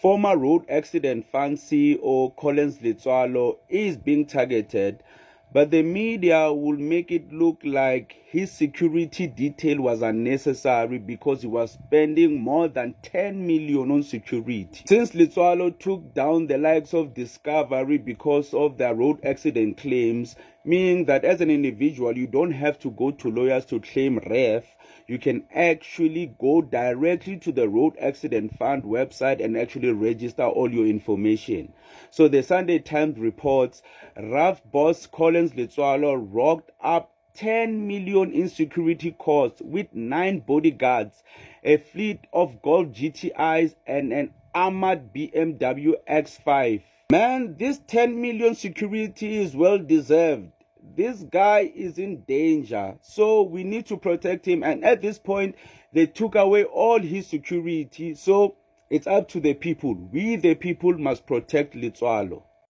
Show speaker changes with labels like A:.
A: Former road accident fund CEO Collins Letsoalo is being targeted, but the media will make it look like his security detail was unnecessary because he was spending more than 10 million on security. Since Letsoalo took down the likes of Discovery because of their road accident claims, meaning that as an individual you don't have to go to lawyers to claim REF, you can actually go directly to the Road Accident Fund website and actually register all your information. So the Sunday Times reports RAF boss Collins Letsoalo rocked up 10 million in security costs with 9 bodyguards, a fleet of Golf GTIs and an armored BMW X5. Man, this 10 million security is well deserved. This guy is in danger, so we need to protect him. And at this point, they took away all his security. So it's up to the people. We, the people, must protect Letsoalo.